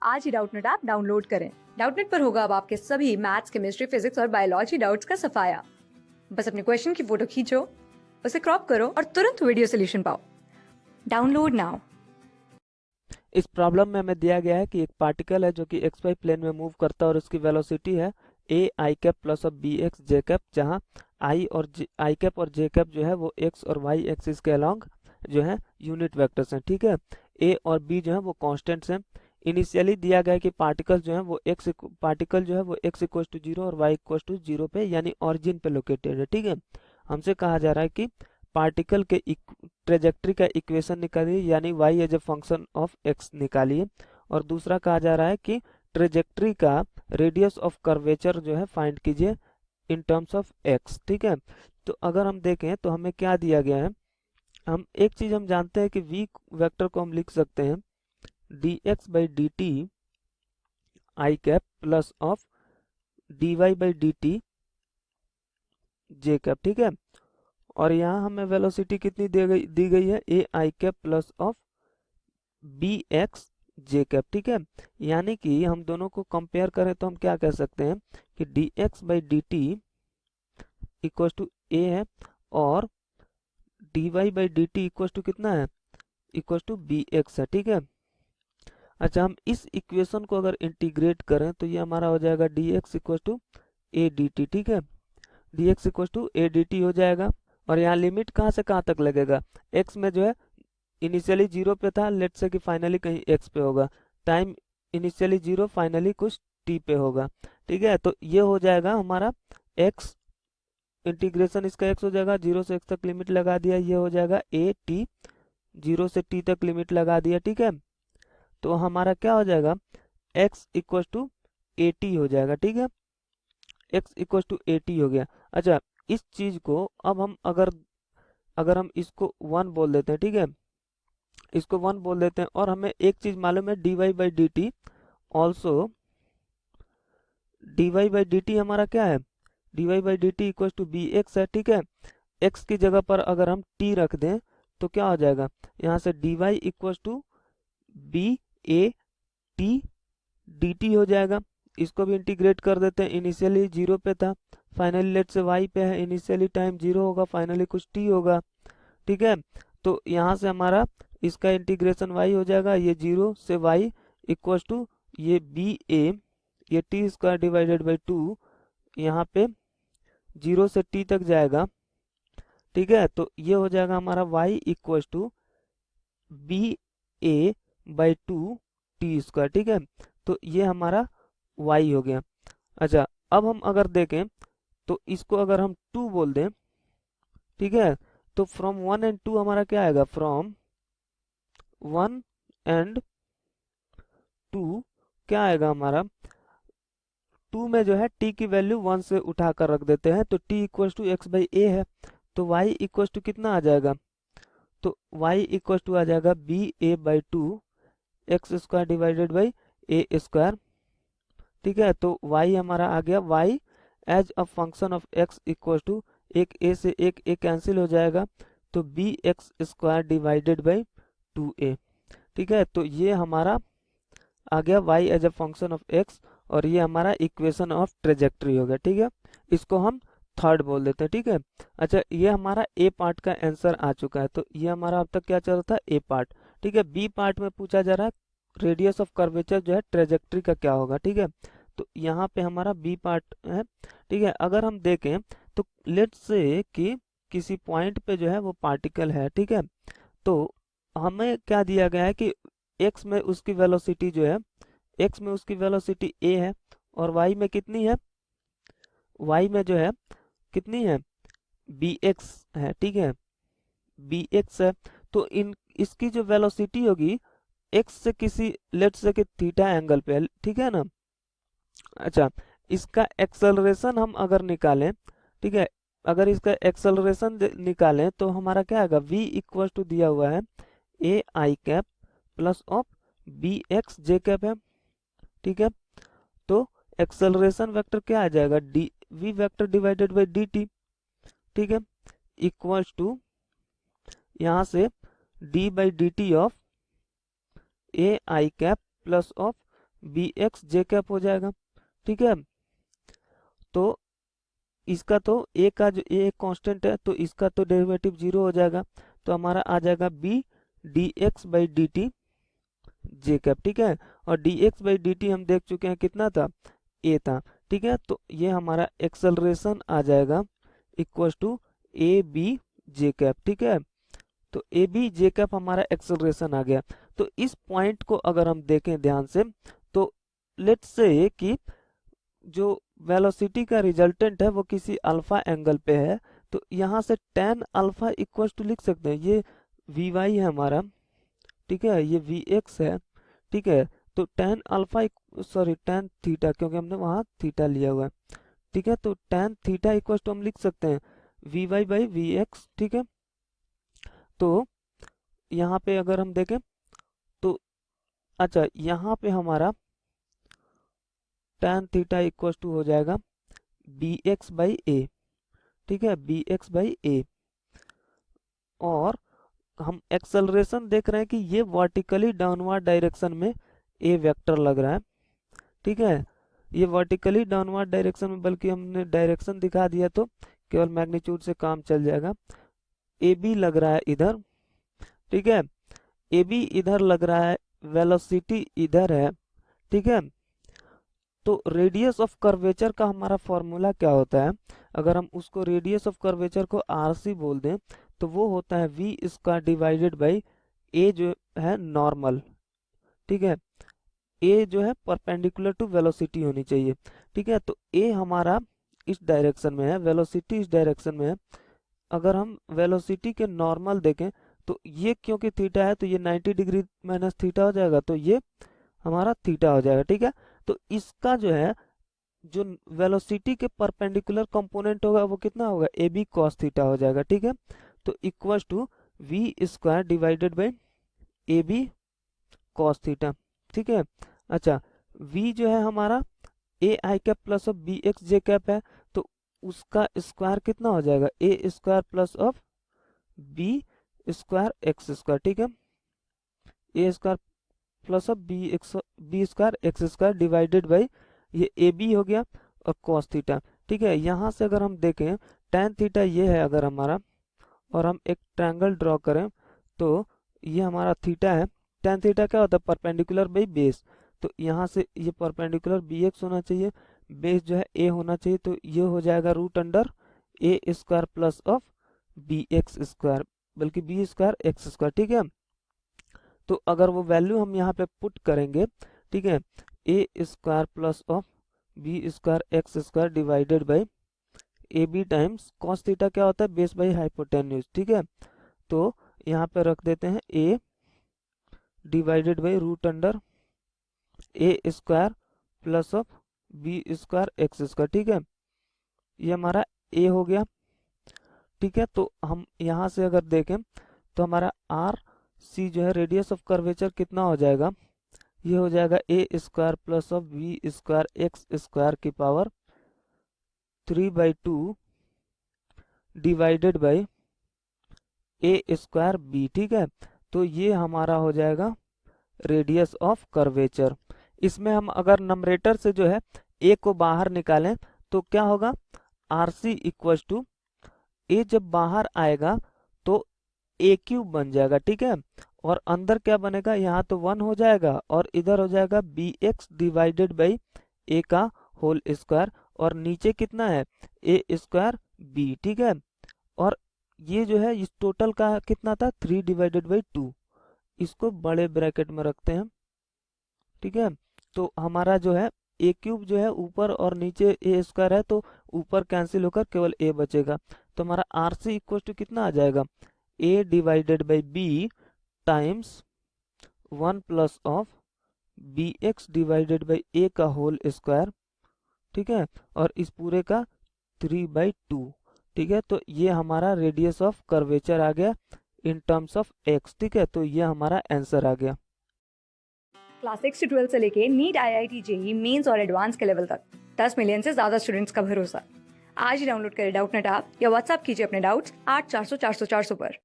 आज ही Doubtnut app download करें। Doubtnut पर होगा अब आपके सभी मैथ्स, केमिस्ट्री, फिजिक्स और बायोलॉजी डाउट्स का सफाया। बस अपने क्वेश्चन की फोटो खींचो, उसे क्रॉप करो और तुरंत वीडियो सोल्यूशन पाओ। Download now. इस प्रॉब्लम में हमें दिया गया है कि एक पार्टिकल है जो कि एक्स वाई प्लेन में मूव करता है और उसकी वेलोसिटी है A I cap plus of B X J cap, जहाँ आई कैप और जे कैप जो है वो एक्स और वाई एक्सिस के अलॉन्ग जो है यूनिट वेक्टर्स हैं। ठीक है, ए और बी जो है वो कांस्टेंट्स हैं। इनिशियली दिया गया है कि पार्टिकल जो है वो एक्स इक्वल टू जीरो और वाई इक्वल टू जीरो पे यानी ऑरिजिन पे लोकेटेड है। ठीक है, हमसे कहा जा रहा है कि पार्टिकल के ट्रेजेक्ट्री का इक्वेशन निकालिए यानी y as a function of x निकालिए, और दूसरा कहा जा रहा है कि ट्रेजेक्ट्री का रेडियस ऑफ कर्वेचर जो है फाइंड कीजिए इन टर्म्स ऑफ x। ठीक है, तो अगर हम देखें तो हमें क्या दिया गया है, हम एक चीज हम जानते हैं कि v वेक्टर को हम लिख सकते हैं dx by D T I cap plus of dy by D t j cap. ठीक है, और यहाँ हमें वेलोसिटी कितनी दी गई है A I cap plus of B X J cap. ठीक है, यानी कि हम दोनों को कंपेयर करें तो हम क्या कह सकते हैं कि D x by D T equal to A है और D Y by D T equal to कितना है, इक्व टू बी एक्स है। ठीक है, अच्छा हम इस इक्वेशन को अगर इंटीग्रेट करें तो ये हमारा हो जाएगा d x equal to a d T. ठीक है, d x equal to a d t हो जाएगा, और यहाँ लिमिट कहाँ से कहाँ तक लगेगा, x में जो है इनिशियली जीरो पे था, लेट से कि फाइनली कहीं x पे होगा, टाइम इनिशियली जीरो फाइनली कुछ t पे होगा। ठीक है, तो ये हो जाएगा हमारा x इंटीग्रेशन, इसका x हो जाएगा, जीरो से x तक लिमिट लगा दिया, ये हो जाएगा a t, जीरो से t तक लिमिट लगा दिया। ठीक है, तो हमारा क्या हो जाएगा, x equal to a t हो जाएगा। ठीक है, x equal to a t हो गया। अच्छा, इस चीज को अब हम अगर हम इसको वन बोल देते हैं, ठीक है, इसको वन बोल देते हैं, और हमें एक चीज मालूम है d Y by D t also, d Y by D t हमारा क्या है, d Y by D t equal to b x है। ठीक है, एक्स की जगह पर अगर हम टी रख दें तो क्या हो जाएगा, यहाँ से d y equal to b a t d t हो जाएगा। इसको भी इंटीग्रेट कर देते हैं, इनिशियली जीरो पे था, फाइनली लेट से y पे है, इनिशियली टाइम जीरो होगा, फाइनली कुछ t होगा। ठीक है, तो यहाँ से हमारा इसका इंटीग्रेशन y हो जाएगा, ये जीरो से y इक्वल टू ये बी ए, ये T square divided by to, यहाँ पे जीरो से t तक जाएगा। ठीक है, तो ये हो जाएगा हमारा y equal to b A by two t square. ठीक है, तो ये हमारा y हो गया। अच्छा, अब हम अगर देखें तो इसको अगर हम टू बोल दें, ठीक है, तो फ्रॉम वन एंड टू हमारा क्या आएगा, फ्रॉम वन एंड टू क्या आएगा हमारा, टू में जो है t की वैल्यू वन से उठाकर रख देते हैं, तो t equal to X by A है, तो y इक्वल टू कितना आ जाएगा, तो y इक्वल टू आ जाएगा B A by two X square divided by A square. ठीक है, तो y हमारा आ गया, y as a function of x equal to एक a से एक a कैंसिल हो जाएगा, तो B x square divided by two A. ठीक है, तो ये हमारा आ गया y as a function of x, और ये हमारा इक्वेशन ऑफ ट्रेजेक्ट्री हो गया। ठीक है, इसको हम थर्ड बोल देते हैं। ठीक है, अच्छा ये हमारा ए पार्ट का आंसर आ चुका है, तो ये हमारा अब तक क्या चल रहा था, ए पार्ट। ठीक है, बी पार्ट में पूछा जा रहा है रेडियस ऑफ कर्वेचर जो है ट्रेजेक्ट्री का क्या होगा। ठीक है, तो यहाँ पे हमारा बी पार्ट है। ठीक है, अगर हम देखें तो लेट्स से कि किसी पॉइंट पे जो है वो पार्टिकल है, ठीक है, तो हमें क्या दिया गया है कि x में उसकी वेलोसिटी जो है, x में उसकी वेलोसिटी a है, और y में कितनी है, y में जो है कितनी है, bx है। ठीक है, bx है, तो इसकी जो वेलोसिटी होगी x से किसी लेट्स से कि थीटा एंगल पे है। ठीक है ना, अच्छा इसका एक्सेलरेशन हम अगर निकालें, ठीक है, अगर इसका एक्सेलरेशन निकालें तो हमारा क्या आएगा, v इक्वल टू दिया हुआ है A I cap plus of B X J cap है। ठीक है, तो एक्सेलरेशन वेक्टर क्या आ जाएगा, D V vector divided by D T. ठीक है, इक्वल टू यहाँ से D by D T of A I cap plus of B X J cap हो जाएगा। ठीक है, तो इसका तो ए का जो ए कांस्टेंट है तो इसका तो डेरिवेटिव 0 हो जाएगा, तो हमारा आ जाएगा b d x by D t j cap. ठीक है, और d x by D t हम देख चुके हैं कितना था, ए था। ठीक है, तो ये हमारा एक्सेलरेशन आ जाएगा equal to a b j cap. ठीक है, तो ए बी जे कैप हमारा एक्सेलरेशन आ गया। तो इस पॉइंट को अगर हम देखें ध्यान से, तो लेट्स से कि जो वेलोसिटी का रिजल्टेंट है वो किसी अल्फा एंगल पे है, तो यहाँ से tan अल्फा इक्वल टू लिख सकते हैं, ये वी वाई है हमारा। ठीक है, ये वी एक्स है। ठीक है, तो tan alpha sorry tan theta, क्योंकि हमने वहाँ थीटा लिया हुआ है। ठीक है, तो tan थीटा इक्वल टू हम लिख सकते हैं v y by v x. ठीक है, तो यहाँ पे अगर हम देखें तो अच्छा, यहाँ पे हमारा tan थीटा इक्वल टू हो जाएगा बी एक्स बाई ए। ठीक है, बी एक्स बाई ए, और हम एक्सेलरेशन देख रहे हैं कि ये वर्टिकली डाउनवर्ड डायरेक्शन में ए वेक्टर लग रहा है। ठीक है, ये वर्टिकली डाउनवर्ड डायरेक्शन में, बल्कि हमने डायरेक्शन दिखा दिया तो केवल मैग्नीट्यूड से काम चल जाएगा। ए बी लग रहा है इधर। ठीक है, ए बी इधर लग रहा है, वेलोसिटी इधर है। ठीक है, तो रेडियस ऑफ कर्वेचर का हमारा फॉर्मूला क्या होता है, अगर हम उसको रेडियस ऑफ कर्वेचर को आर सी बोल दें तो वो होता है वी स्क्वायर डिवाइडेड बाई ए जो है नॉर्मल। ठीक है, ए जो है परपेंडिकुलर टू वेलोसिटी होनी चाहिए। ठीक है, तो ए हमारा इस डायरेक्शन में है, वेलोसिटी इस डायरेक्शन में है। अगर हम वेलोसिटी के नॉर्मल देखें तो ये क्योंकि थीटा है तो ये 90 डिग्री माइनस थीटा हो जाएगा, तो ये हमारा थीटा हो जाएगा। ठीक है, तो इसका जो है जो वेलोसिटी के परपेंडिकुलर कंपोनेंट होगा वो कितना होगा, ए बी कॉस थीटा हो जाएगा। ठीक है, तो equal to V square divided by A B cos theta. ठीक है, अच्छा, v जो है हमारा A I cap plus of B X J cap है, तो उसका स्क्वायर कितना हो जाएगा, A square plus of B square x square. ठीक है, A square plus of B square x square divided by ये ए बी हो गया और कॉस थीटा। ठीक है, यहाँ से अगर हम देखें tan थीटा ये है अगर हमारा, और हम एक ट्रायंगल ड्रॉ करें तो ये हमारा थीटा है। tan थीटा क्या होता है, परपेंडिकुलर बाई बेस, तो यहाँ से ये परपेंडिकुलर बी एक्स होना चाहिए, बेस जो है ए होना चाहिए, तो ये हो जाएगा root under A square plus of B x square, बल्कि बी स्क्वायर एक्स स्क्वायर। ठीक है, तो अगर वो वैल्यू हम यहाँ पे पुट करेंगे, ठीक है, A square plus of B square x square divided by A B times cos theta क्या होता है, बेस बाई हाइपोटेन्यूज। ठीक है, तो यहाँ पे रख देते हैं A divided by root under A square plus of B square x square. ठीक है, ये हमारा ए हो गया। ठीक है, तो हम यहाँ से अगर देखें तो हमारा आर सी जो है रेडियस ऑफ कर्वेचर कितना हो जाएगा, ये हो जाएगा A square plus of B square x square की power 3/2 divided by A square B. ठीक है, तो ये हमारा हो जाएगा रेडियस ऑफ कर्वेचर। इसमें हम अगर नंबरेटर से जो है ए को बाहर निकालें तो क्या होगा, आर सी इक्वल टू ए जब बाहर आएगा तो ए क्यूब बन जाएगा। ठीक है, और अंदर क्या बनेगा, यहाँ तो 1 हो जाएगा और इधर हो जाएगा B X divided by A का होल स्क्वायर, और नीचे कितना है ए स्क्वायर बी। ठीक है, और ये जो है इस टोटल का कितना था 3 डिवाइडेड बाई 2, इसको बड़े ब्रैकेट में रखते हैं। ठीक है, तो हमारा जो है ए क्यूब जो है ऊपर और नीचे ए स्क्वायर है तो ऊपर कैंसिल होकर केवल ए बचेगा, तो हमारा आर सी इक्वल टू कितना आ जाएगा, A divided by B times 1 plus of B X divided by A का होल स्क्वायर। ठीक है, और इस पूरे का 3/2। ठीक है, तो ये हमारा रेडियस ऑफ कर्वेचर आ गया इन टर्म्स ऑफ एक्स। ठीक है, तो ये हमारा आंसर आ गया। क्लास 6 से 12 से लेके नीट IIT JEE मेंस और एडवांस के लेवल तक 10 मिलियन से ज्यादा स्टूडेंट्स का भरोसा। आज ही डाउनलोड करें डाउटनेट ऐप या व्हाट्सएप कीजिए अपने डाउट्स 8400 400 400 पर।